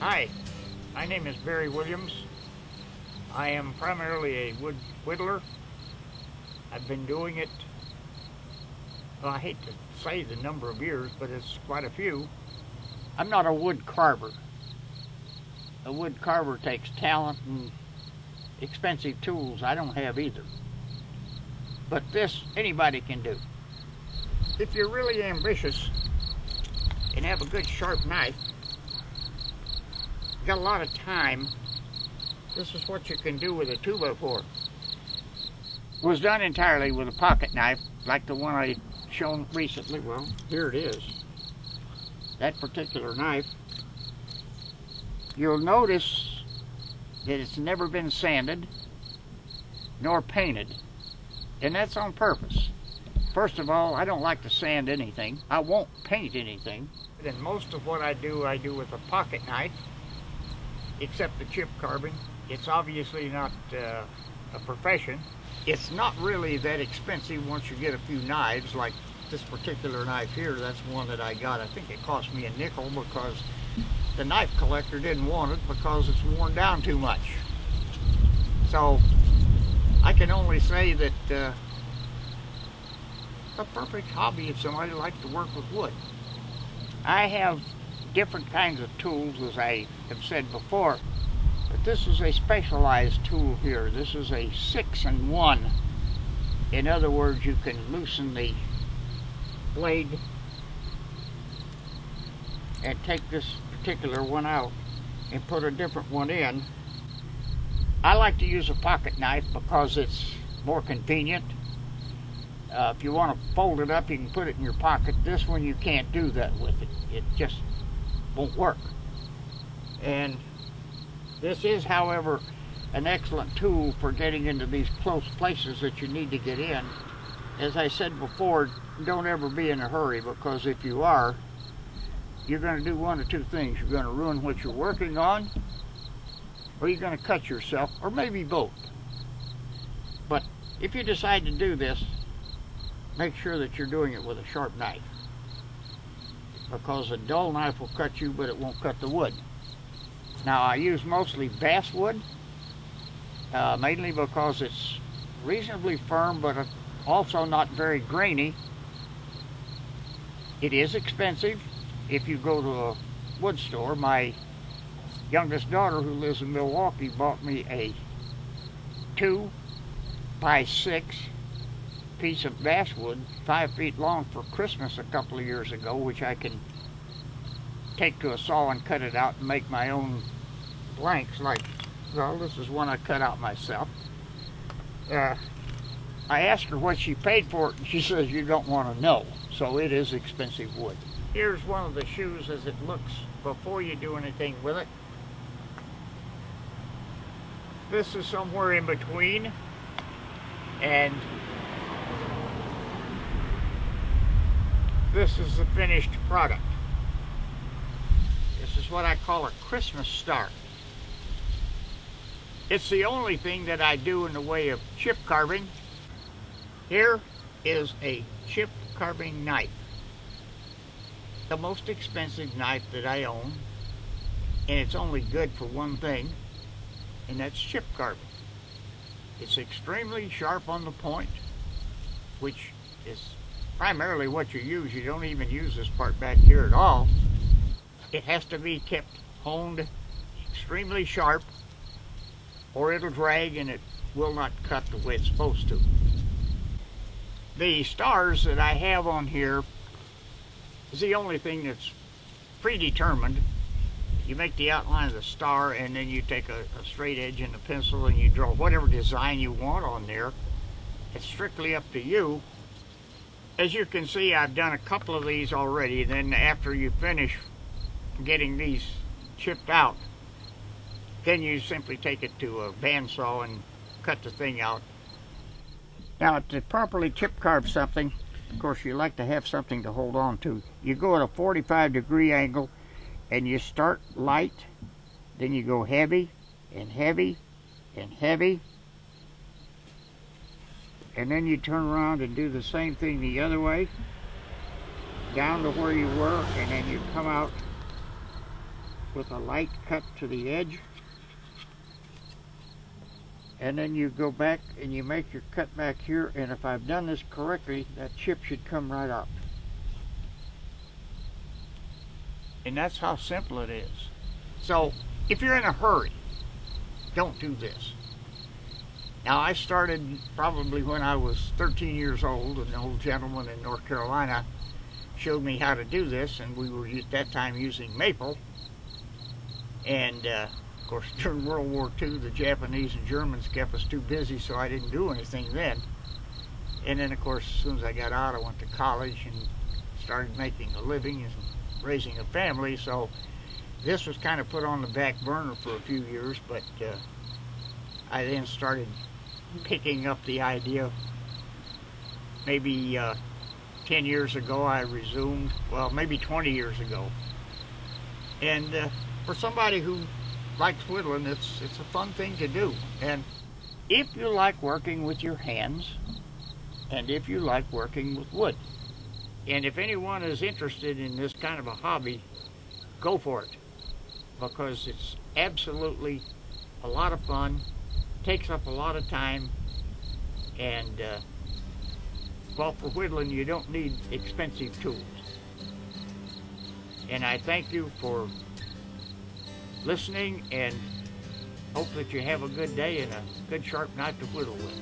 Hi, my name is Barry Williams. I am primarily a wood whittler. I've been doing it, well, I hate to say the number of years, but it's quite a few. I'm not a wood carver. A wood carver takes talent and expensive tools I don't have either. But this, anybody can do. If you're really ambitious and have a good sharp knife, got a lot of time, this is what you can do with a 2x4. It was done entirely with a pocket knife, like the one I shown recently. Well, here it is. That particular knife. You'll notice that it's never been sanded nor painted, and that's on purpose. First of all, I don't like to sand anything. I won't paint anything. And most of what I do with a pocket knife, except the chip carving. It's obviously not a profession. It's not really that expensive once you get a few knives, like this particular knife here. That's one that I got. I think it cost me a nickel because the knife collector didn't want it because it's worn down too much. So I can only say that a perfect hobby if somebody likes to work with wood. I have different kinds of tools, as I have said before, but this is a specialized tool here. This is a 6-in-1. In other words, you can loosen the blade and take this particular one out and put a different one in. I like to use a pocket knife because it's more convenient. If you want to fold it up, you can put it in your pocket. This one, you can't do that with it. It just won't work. And this is, however, an excellent tool for getting into these close places that you need to get in. As I said before, don't ever be in a hurry, because if you are, you're going to do one of two things. You're going to ruin what you're working on, or you're going to cut yourself, or maybe both. But if you decide to do this, make sure that you're doing it with a sharp knife, because a dull knife will cut you, but it won't cut the wood. Now, I use mostly basswood, mainly because it's reasonably firm, but also not very grainy. It is expensive if you go to a wood store. My youngest daughter, who lives in Milwaukee, bought me a 2x6 piece of basswood, 5 feet long, for Christmas a couple of years ago, which I can take to a saw and cut it out and make my own blanks. Like, well, this is one I cut out myself. I asked her what she paid for it, and she says, you don't want to know. So it is expensive wood. Here's one of the shoes as it looks before you do anything with it. This is somewhere in between, and this is the finished product. This is what I call a Christmas star. It's the only thing that I do in the way of chip carving. Here is a chip carving knife. The most expensive knife that I own, and it's only good for one thing, and that's chip carving. It's extremely sharp on the point, which is primarily what you use. You don't even use this part back here at all. It has to be kept honed extremely sharp, or it'll drag and it will not cut the way it's supposed to. The stars that I have on here is the only thing that's predetermined. You make the outline of the star, and then you take a straight edge and a pencil and you draw whatever design you want on there. It's strictly up to you. As you can see, I've done a couple of these already. Then after you finish getting these chipped out, then you simply take it to a bandsaw and cut the thing out. Now, to properly chip carve something, of course, you like to have something to hold on to. You go at a 45-degree angle, and you start light, then you go heavy and heavy and heavy, and then you turn around and do the same thing the other way, down to where you were, and then you come out with a light cut to the edge. And then you go back and you make your cut back here, and if I've done this correctly, that chip should come right up. And that's how simple it is. So if you're in a hurry, don't do this. Now, I started probably when I was 13 years old. An old gentleman in North Carolina showed me how to do this, and we were at that time using maple. And of course, during World War II, the Japanese and Germans kept us too busy, so I didn't do anything then. And then, of course, as soon as I got out, I went to college and started making a living and raising a family. So this was kind of put on the back burner for a few years, but I then started picking up the idea. Maybe 10 years ago I resumed, well, maybe 20 years ago. And for somebody who likes whittling, it's a fun thing to do. And if you like working with your hands, and if you like working with wood, and if anyone is interested in this kind of a hobby, go for it, because it's absolutely a lot of fun, takes up a lot of time, and well, for whittling you don't need expensive tools. And I thank you for listening, and hope that you have a good day and a good sharp knife to whittle with.